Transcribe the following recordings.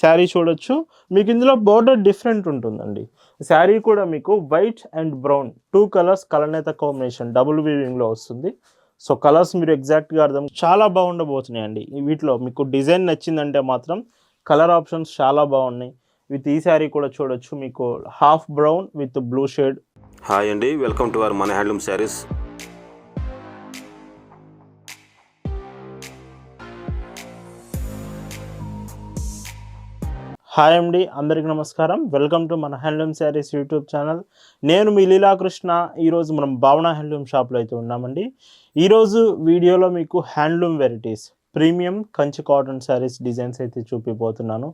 శారీ చూడొచ్చు. మీకు ఇందులో బోర్డర్ డిఫరెంట్ ఉంటుందండి. శారీ కూడా మీకు వైట్ అండ్ బ్రౌన్ 2 కలర్స్ కలనేత కాంబినేషన్ డబుల్ వీవింగ్‌లో వస్తుంది. సో, కలర్స్ మీరు ఎగ్జాక్ట్‌గా చాలా బాగుండబోతున్నాయండి. వీటిలో మీకు డిజైన్ నచ్చిందంటే మాత్రం కలర్ ఆప్షన్స్ చాలా బాగున్నాయి. విత్ ఈ శారీ కూడా చూడొచ్చు. మీకు half brown with blue shade. Hi అండి, వెల్కమ్ టు అవర్ మన హ్యాండ్లూమ్ శారీస్. హాయ్ అండి, అందరికీ నమస్కారం. వెల్కమ్ టు మన హ్యాండ్లూమ్ శారీస్ యూట్యూబ్ ఛానల్. నేను మీ లీలాకృష్ణ. ఈరోజు మనం భావన హ్యాండ్లూమ్ షాప్లో అయితే ఉన్నామండి. ఈరోజు వీడియోలో మీకు handloom varieties premium Kanchi cotton saris designs అయితే చూపిపోతున్నాను.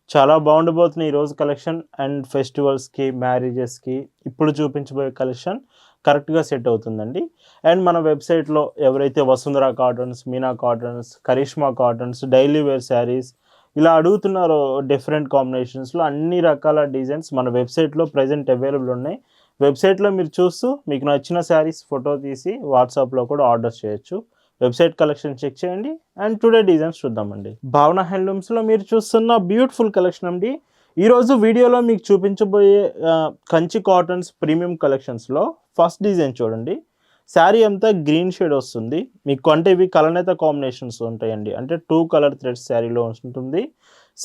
చాలా బాగుండబోతున్నాయి ఈరోజు కలెక్షన్. అండ్ ఫెస్టివల్స్కి, మ్యారేజెస్కి ఇప్పుడు చూపించబోయే కలెక్షన్ కరెక్ట్గా సెట్ అవుతుందండి. అండ్ మన వెబ్సైట్లో ఎవరైతే Vasundhara cottons, Meena cottons, Karishma cottons, daily wear saris ఇలా అడుగుతున్నారో డిఫరెంట్ కాంబినేషన్స్లో అన్ని రకాల డిజైన్స్ మన వెబ్సైట్లో ప్రజెంట్ అవైలబుల్ ఉన్నాయి. వెబ్సైట్లో మీరు చూస్తూ మీకు నచ్చిన శారీస్ ఫోటో తీసి వాట్సాప్లో కూడా ఆర్డర్ చేయొచ్చు. వెబ్సైట్ కలెక్షన్ చెక్ చేయండి. అండ్ టుడే డిజైన్స్ చూద్దామండి. భావన హ్యాండ్లూమ్స్లో మీరు చూస్తున్న బ్యూటిఫుల్ కలెక్షన్ అండి. ఈరోజు వీడియోలో మీకు చూపించబోయే కంచి కాటన్స్ ప్రీమియం కలెక్షన్స్లో ఫస్ట్ డిజైన్ చూడండి. శారీ అంతా గ్రీన్ షేడ్ వస్తుంది మీకు. అంటే ఇవి కలనేత కాంబినేషన్స్ ఉంటాయండి. అంటే 2 కలర్ థ్రెడ్స్ శారీలో ఉంటుంది.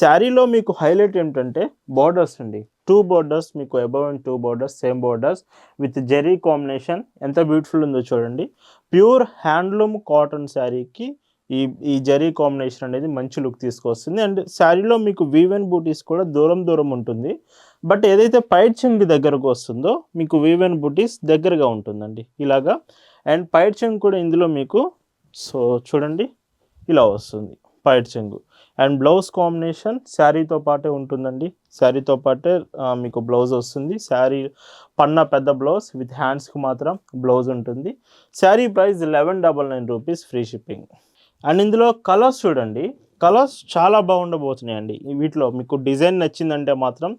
శారీలో మీకు హైలైట్ ఏంటంటే బోర్డర్స్ అండి. 2 బోర్డర్స్ మీకు above and 2 borders, same borders with zari combination. ఎంత బ్యూటిఫుల్ ఉందో చూడండి. ప్యూర్ హ్యాండ్లూమ్ కాటన్ శారీకి ఈ జరీ కాంబినేషన్ అనేది మంచి లుక్ తీసుకొస్తుంది. అండ్ శారీలో మీకు వీవెన్ బూటీస్ కూడా దూరం ఉంటుంది. బట్ ఏదైతే పైట్ చెంగు దగ్గరకు వస్తుందో మీకు వీవెన్ బూటీస్ దగ్గరగా ఉంటుందండి ఇలాగా. అండ్ పైట్ చెంగు కూడా ఇందులో మీకు సో చూడండి ఇలా వస్తుంది పైట్ చెంగు. అండ్ బ్లౌజ్ కాంబినేషన్ శారీతో పాటే ఉంటుందండి. శారీతో పాటే మీకు బ్లౌజ్ వస్తుంది. శారీ పన్నా పెద్ద బ్లౌజ్ విత్ హ్యాండ్స్కి మాత్రం బ్లౌజ్ ఉంటుంది. Sari price 1199 rupees, free shipping. And ఇందులో కలర్స్ చూడండి. కలర్స్ చాలా బాగుండబోతున్నాయండి. వీటిలో మీకు డిజైన్ నచ్చిందంటే మాత్రం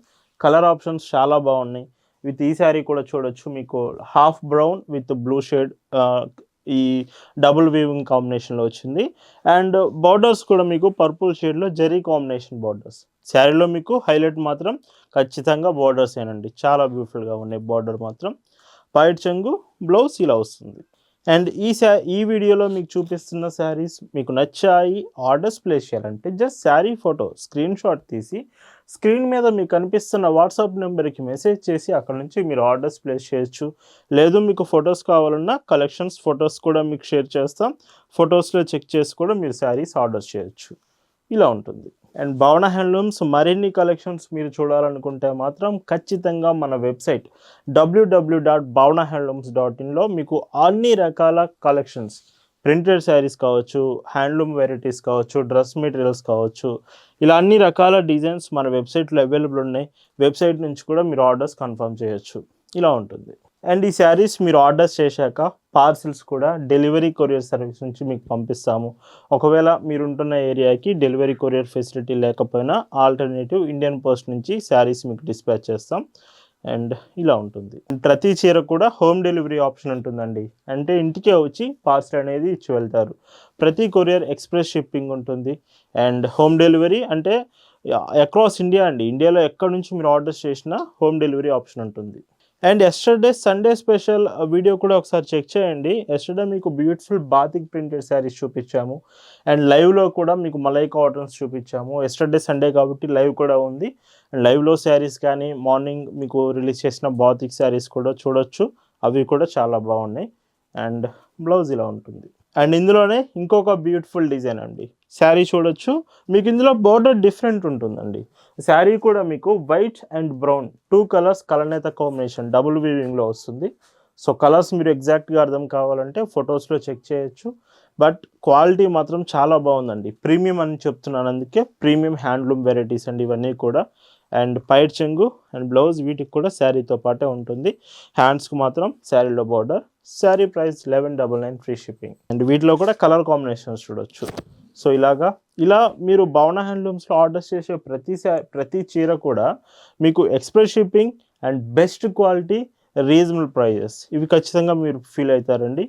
కలర్ ఆప్షన్స్ చాలా బాగున్నాయి. విత్ ఈ శారీ కూడా చూడొచ్చు. మీకు half brown with blue shade ఈ డబుల్ వీవింగ్ కాంబినేషన్లో వచ్చింది. అండ్ బార్డర్స్ కూడా మీకు పర్పుల్ షేడ్లో జరీ కాంబినేషన్ బార్డర్స్. శారీలో మీకు హైలైట్ మాత్రం ఖచ్చితంగా బార్డర్స్ ఏనండి. చాలా బ్యూటిఫుల్గా ఉన్నాయి బార్డర్ మాత్రం. పైట్ చెంగు, బ్లౌజ్ ఇలా వస్తుంది. అండ్ ఈ వీడియోలో మీకు చూపిస్తున్న శారీస్ మీకు నచ్చాయి, ఆర్డర్స్ ప్లేస్ చేయాలంటే just sari photo screen shot తీసి స్క్రీన్ మీద మీకు కనిపిస్తున్న వాట్సాప్ నెంబర్కి మెసేజ్ చేసి అక్కడ నుంచి మీరు ఆర్డర్స్ ప్లేస్ చేయొచ్చు. లేదు మీకు ఫొటోస్ కావాలన్నా కలెక్షన్స్ ఫొటోస్ కూడా మీకు షేర్ చేస్తాం. ఫొటోస్లో చెక్ చేసి కూడా మీరు శారీస్ ఆర్డర్ చేయొచ్చు. ఇలా ఉంటుంది. అండ్ భావన హ్యాండ్లూమ్స్ మరిన్ని కలెక్షన్స్ మీరు చూడాలనుకుంటే మాత్రం ఖచ్చితంగా మన వెబ్సైట్ www.bhavanahandlooms.in మీకు అన్ని రకాల కలెక్షన్స్, ప్రింటెడ్ శారీస్ కావచ్చు, హ్యాండ్లూమ్ వెరైటీస్ కావచ్చు, డ్రెస్ మెటీరియల్స్ కావచ్చు, ఇలా అన్ని రకాల డిజైన్స్ మన వెబ్సైట్లో అవైలబుల్ ఉన్నాయి. వెబ్సైట్ నుంచి కూడా మీరు ఆర్డర్స్ కన్ఫర్మ్ చేయొచ్చు. ఇలా ఉంటుంది. అండ్ ఈ శారీస్ మీరు ఆర్డర్స్ చేశాక పార్సిల్స్ కూడా డెలివరీ కొరియర్ సర్వీస్ నుంచి మీకు పంపిస్తాము. ఒకవేళ మీరుంటున్న ఏరియాకి డెలివరీ కొరియర్ ఫెసిలిటీ లేకపోయినా ఆల్టర్నేటివ్ ఇండియన్ పోస్ట్ నుంచి శారీస్ మీకు డిస్పాచ్ చేస్తాం. అండ్ ఇలా ఉంటుంది. ప్రతి చీర కూడా హోమ్ డెలివరీ ఆప్షన్ ఉంటుందండి. అంటే ఇంటికే వచ్చి పార్సల్ అనేది ఇచ్చి వెళ్తారు. ప్రతి కొరియర్ ఎక్స్ప్రెస్ షిప్పింగ్ ఉంటుంది. అండ్ హోమ్ డెలివరీ అంటే అక్రాస్ ఇండియా అండి. ఇండియాలో ఎక్కడి నుంచి మీరు ఆర్డర్స్ చేసినా హోమ్ డెలివరీ ఆప్షన్ ఉంటుంది. And yesterday Sunday special video కూడా ఒకసారి చెక్ చేయండి. ఎస్టర్డే మీకు బ్యూటిఫుల్ బాతిక్ ప్రింటెడ్ శారీస్ చూపించాము. అండ్ లైవ్లో కూడా మీకు మలై కాటన్స్ చూపించాము. ఎస్టర్డే సండే కాబట్టి లైవ్ కూడా ఉంది. అండ్ లైవ్లో శారీస్ కానీ మార్నింగ్ మీకు రిలీజ్ చేసిన బాతిక్ శారీస్ కూడా చూడొచ్చు. అవి కూడా చాలా బాగున్నాయి. అండ్ బ్లౌజ్ ఇలా ఉంటుంది. అండ్ ఇందులోనే ఇంకొక బ్యూటిఫుల్ డిజైన్ అండి. శారీ చూడొచ్చు. మీకు ఇందులో బోర్డర్ డిఫరెంట్ ఉంటుందండి. శారీ కూడా మీకు వైట్ అండ్ బ్రౌన్ 2 కలర్స్ కలనేత కాంబినేషన్ డబుల్ వీవింగ్లో వస్తుంది. సో కలర్స్ మీరు ఎగ్జాక్ట్గా అర్థం కావాలంటే ఫొటోస్లో చెక్ చేయొచ్చు. బట్ క్వాలిటీ మాత్రం చాలా బాగుందండి. ప్రీమియం అని చెప్తున్నాను, అందుకే ప్రీమియం హ్యాండ్లూమ్ వెరైటీస్ అండి ఇవన్నీ కూడా. అండ్ పైట్ చెంగు అండ్ బ్లౌజ్ వీటికి కూడా శారీతో పాటే ఉంటుంది. హ్యాండ్స్కి మాత్రం శారీలో border. Sari price 1199, free shipping. And వీటిలో కూడా కలర్ కాంబినేషన్స్ చూడొచ్చు. సో ఇలా మీరు భావన హ్యాండ్లూమ్స్లో ఆర్డర్స్ చేసే ప్రతి చీర కూడా మీకు express shipping and best quality, reasonable prices ఇవి ఖచ్చితంగా మీరు ఫీల్ అవుతారండి.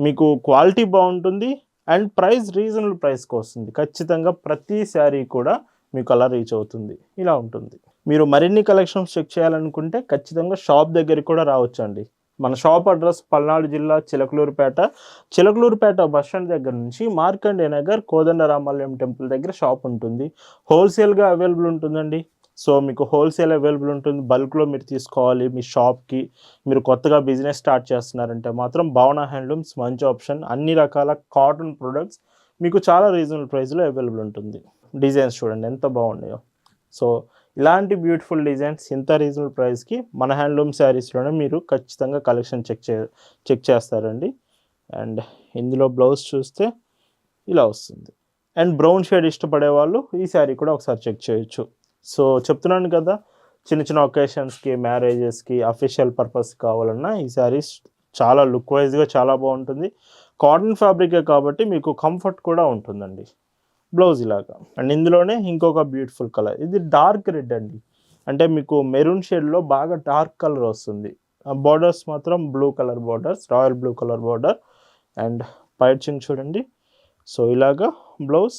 మీకు క్వాలిటీ బాగుంటుంది అండ్ ప్రైస్ రీజనబుల్ ప్రైస్కి వస్తుంది. ఖచ్చితంగా ప్రతి శారీ కూడా మీకు అలా రీచ్ అవుతుంది. ఇలా ఉంటుంది. మీరు మరిన్ని కలెక్షన్స్ చెక్ చేయాలనుకుంటే ఖచ్చితంగా షాప్ దగ్గరికి కూడా రావచ్చండి. మన షాప్ అడ్రస్ పల్నాడు జిల్లా చిలకలూరుపేట. చిలకలూరుపేట బస్ స్టాండ్ దగ్గర నుంచి మార్కండేయ నగర్ కోదండరామాలయం టెంపుల్ దగ్గర షాప్ ఉంటుంది. హోల్సేల్‌గా అవైలబుల్ ఉంటుందండి. సో, మీకు హోల్సేల్ అవైలబుల్ ఉంటుంది. బల్క్‌లో మీరు తీసుకోవాలి మీ షాప్‌కి. మీరు కొత్తగా బిజినెస్ స్టార్ట్ చేస్తున్నారంటే మాత్రం భావన హ్యాండ్లూమ్స్ మంచి ఆప్షన్. అన్ని రకాల కాటన్ ప్రొడక్ట్స్ మీకు చాలా రీజనబుల్ ప్రైస్‌లో అవైలబుల్ ఉంటుంది. డిజైన్స్ చూడండి ఎంత బాగున్నాయో. సో, ఇలాంటి బ్యూటిఫుల్ డిజైన్స్ ఇంత రీజనబుల్ ప్రైస్‌కి మన హ్యాండ్లూమ్ శారీస్‌లోనే మీరు ఖచ్చితంగా కలెక్షన్ చెక్ చేస్తారండి. అండ్ ఇందులో బ్లౌజ్ చూస్తే ఇలా వస్తుంది. అండ్ బ్రౌన్ షేడ్ ఇష్టపడే వాళ్ళు ఈ శారీ కూడా ఒకసారి చెక్ చేయొచ్చు. సో, చెప్తున్నాను కదా, చిన్న చిన్న ఒకేషన్స్‌కి, మ్యారేజెస్‌కి, అఫీషియల్ పర్పస్ కావాలన్నా ఈ శారీస్ చాలా లుక్ వైజ్‌గా చాలా బాగుంటుంది. కాటన్ ఫ్యాబ్రికే కాబట్టి మీకు కంఫర్ట్ కూడా ఉంటుందండి. బ్లౌజ్ ఇలాగా. అండ్ ఇందులోనే ఇంకొక బ్యూటిఫుల్ కలర్. ఇది డార్క్ రెడ్ అండి. అంటే మీకు మెరూన్ షేడ్‌లో బాగా డార్క్ కలర్ వస్తుంది. బోర్డర్స్ మాత్రం blue colour borders, royal blue colour border. And పైచింగ్ చూడండి. సో, ఇలాగా బ్లౌజ్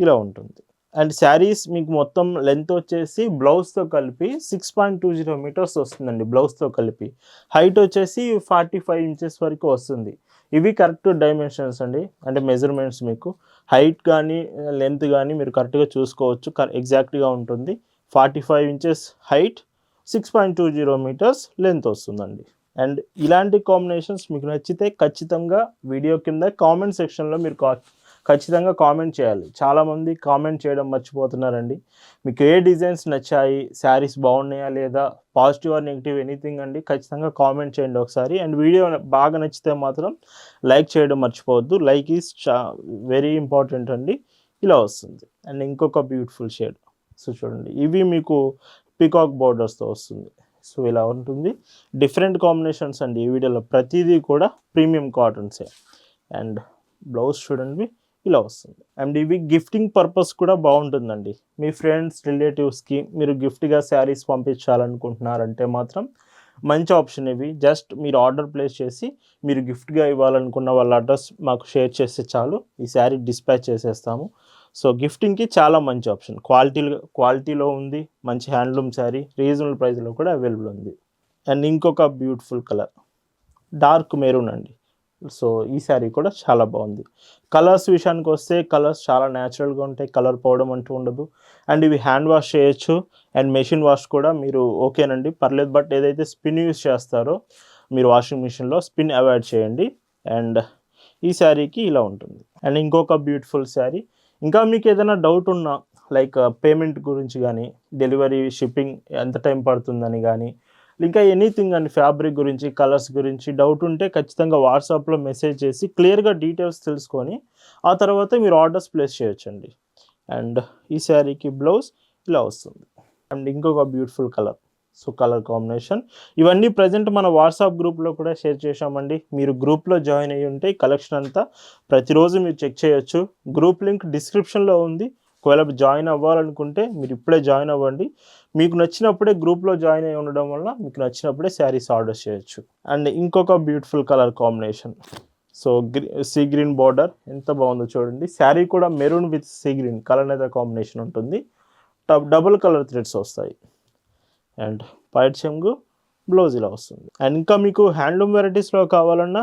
ఇలా ఉంటుంది. అండ్ శారీస్ మీకు మొత్తం లెంత్ వచ్చేసి బ్లౌజ్‌తో కలిపి 6.20 మీటర్స్ వస్తుందండి బ్లౌజ్‌తో కలిపి. హైట్ వచ్చేసి 45 ఇంచెస్ వరకు వస్తుంది. ఇవి కరెక్ట్ డైమెన్షన్స్ అండి. అంటే మెజర్‌మెంట్స్ మీకు హైట్ కానీ, లెంత్ కానీ మీరు కరెక్ట్‌గా చూసుకోవచ్చు. ఎగ్జాక్ట్‌గా ఉంటుంది. 45 ఇంచెస్ హైట్, 6.20 మీటర్స్ లెంత్ వస్తుందండి. అండ్ ఇలాంటి కాంబినేషన్స్ మీకు నచ్చితే ఖచ్చితంగా వీడియో కింద కామెంట్ సెక్షన్‌లో మీరు ఖచ్చితంగా కామెంట్ చేయాలి. చాలామంది కామెంట్ చేయడం మర్చిపోతున్నారండి. మీకు ఏ డిజైన్స్ నచ్చాయి, శారీస్ బాగున్నాయా లేదా, పాజిటివ్ ఆర్ నెగెటివ్ ఎనీథింగ్ అండి, ఖచ్చితంగా కామెంట్ చేయండి ఒకసారి. అండ్ వీడియో బాగా నచ్చితే మాత్రం లైక్ చేయడం మర్చిపోవద్దు. లైక్ ఈజ్ వెరీ ఇంపార్టెంట్ అండి. ఇలా వస్తుంది. అండ్ ఇంకొక బ్యూటిఫుల్ షేడ్. సో, చూడండి ఇవి మీకు పీకాక్ బోర్డర్స్‌తో వస్తుంది. సో, ఇలా ఉంటుంది. డిఫరెంట్ కాంబినేషన్స్ అండి ఈ వీడియోలో ప్రతిదీ కూడా ప్రీమియం కాటన్సే. అండ్ బ్లౌజ్ చూడండి ఇలా వస్తుంది. అండ్ ఇవి గిఫ్టింగ్ పర్పస్ కూడా బాగుంటుందండి. మీ ఫ్రెండ్స్, రిలేటివ్స్‌కి మీరు గిఫ్ట్‌గా శారీస్ పంపించాలనుకుంటున్నారంటే మాత్రం మంచి ఆప్షన్ ఇవి. జస్ట్ మీరు ఆర్డర్ ప్లేస్ చేసి మీరు గిఫ్ట్‌గా ఇవ్వాలనుకున్న వాళ్ళ అడ్రస్ మాకు షేర్ చేస్తే చాలు, ఈ శారీ డిస్పాచ్ చేసేస్తాము. సో, గిఫ్టింగ్‌కి చాలా మంచి ఆప్షన్. క్వాలిటీలో ఉంది. మంచి హ్యాండ్లూమ్ శారీ రీజనబుల్ ప్రైస్‌లో కూడా అవైలబుల్ ఉంది. అండ్ ఇంకొక బ్యూటిఫుల్ కలర్ డార్క్ మెరూన్ అండి. సో, ఈ శారీ కూడా చాలా బాగుంది. కలర్స్ విషయానికి వస్తే కలర్స్ చాలా న్యాచురల్‌గా ఉంటాయి. కలర్ పోవడం అంటూ ఉండదు. అండ్ ఇవి హ్యాండ్ వాష్ చేయొచ్చు. అండ్ మెషిన్ వాష్ కూడా మీరు ఓకేనండి, పర్లేదు. బట్ ఏదైతే స్పిన్ యూజ్ చేస్తారో మీరు వాషింగ్ మిషన్‌లో స్పిన్ అవాయిడ్ చేయండి. అండ్ ఈ శారీకి ఇలా ఉంటుంది. అండ్ ఇంకొక బ్యూటిఫుల్ శారీ. ఇంకా మీకు ఏదైనా డౌట్ ఉన్నా లైక్ పేమెంట్ గురించి కానీ, డెలివరీ, షిప్పింగ్ ఎంత టైం పడుతుందని కానీ, ఇంకా ఎనీథింగ్ అండి, ఫ్యాబ్రిక్ గురించి, కలర్స్ గురించి డౌట్ ఉంటే ఖచ్చితంగా వాట్సాప్‌లో మెసేజ్ చేసి క్లియర్‌గా డీటెయిల్స్ తెలుసుకొని ఆ తర్వాత మీరు ఆర్డర్స్ ప్లేస్ చేయొచ్చండి. అండ్ ఈ శారీకి బ్లౌజ్ ఇలా వస్తుంది. అండ్ ఇంకొక beautiful colour. So, colour combination ఇవన్నీ ప్రజెంట్ మన వాట్సాప్ గ్రూప్‌లో కూడా షేర్ చేశామండి. మీరు గ్రూప్‌లో జాయిన్ అయ్యి ఉంటే కలెక్షన్ అంతా ప్రతిరోజు మీరు చెక్ చేయొచ్చు. గ్రూప్ లింక్ డిస్క్రిప్షన్‌లో ఉంది. ఒకవేళ జాయిన్ అవ్వాలనుకుంటే మీరు ఇప్పుడే జాయిన్ అవ్వండి. మీకు నచ్చినప్పుడే గ్రూప్‌లో జాయిన్ అయ్యి ఉండడం వల్ల మీకు నచ్చినప్పుడే శారీస్ ఆర్డర్ చేయొచ్చు. అండ్ ఇంకొక beautiful colour combination. So, sea green border ఎంత బాగుందో చూడండి. శారీ కూడా maroon with sea green colour నేత కాంబినేషన్ ఉంటుంది. డబుల్ కలర్ థ్రెడ్స్ వస్తాయి. అండ్ పైట్ చెంగు, బ్లౌజ్ ఇలా వస్తుంది. అండ్ ఇంకా మీకు హ్యాండ్లూమ్ వెరైటీస్‌లో కావాలన్నా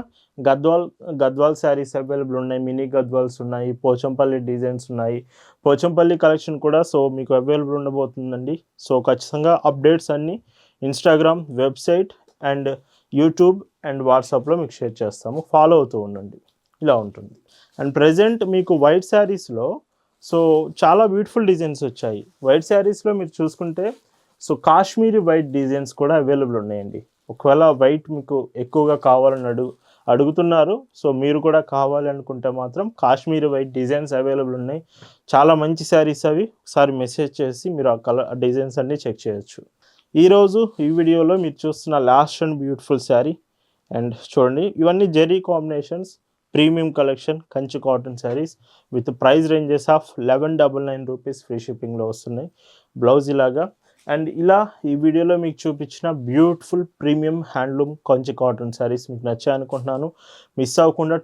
గద్వాల్ శారీస్ అవైలబుల్ ఉన్నాయి. మినీ గద్వాల్స్ ఉన్నాయి. పోచంపల్లి డిజైన్స్ ఉన్నాయి. పోచంపల్లి కలెక్షన్ కూడా సో మీకు అవైలబుల్ ఉండబోతుందండి. సో, ఖచ్చితంగా అప్డేట్స్ అన్నీ Instagram, website and YouTube and వాట్సాప్‌లో మీకు షేర్ చేస్తాము. ఫాలో అవుతూ ఉండండి. ఇలా ఉంటుంది. అండ్ ప్రెజెంట్ మీకు వైట్ శారీస్‌లో సో చాలా బ్యూటిఫుల్ డిజైన్స్ వచ్చాయి. వైట్ శారీస్‌లో మీరు చూసుకుంటే సో కాశ్మీరీ వైట్ డిజైన్స్ కూడా అవైలబుల్ ఉన్నాయండి. ఒకవేళ వైట్ మీకు ఎక్కువగా కావాలని అడుగుతున్నారు. సో, మీరు కూడా కావాలి అనుకుంటే మాత్రం కాశ్మీరీ వైట్ డిజైన్స్ అవైలబుల్ ఉన్నాయి. చాలా మంచి శారీస్ అవి. ఒకసారి మెసేజ్ చేసి మీరు ఆ డిజైన్స్ అన్నీ చెక్ చేయొచ్చు. ఈరోజు ఈ వీడియోలో మీరు చూస్తున్న last and beautiful sari. And చూడండి ఇవన్నీ zari combinations, premium collection, Kanchi cotton saris with price ranges of 1199 rupees free షిప్పింగ్లో వస్తున్నాయి. బ్లౌజ్ ఇలాగా. అండ్ ఇలా ఈ వీడియోలో మీకు చూపించిన beautiful premium handloom Kanchi cotton saris మీకు నచ్చాయి అనుకుంటున్నాను. మిస్ అవ్వకుండా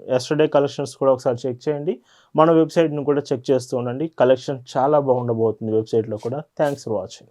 ఎస్టర్డే కలెక్షన్స్ కూడా ఒకసారి చెక్ చేయండి. మన వెబ్సైట్ను కూడా చెక్ చేస్తూ ఉండండి. కలెక్షన్ చాలా బాగుండబోతుంది వెబ్సైట్లో కూడా. Thanks for watching.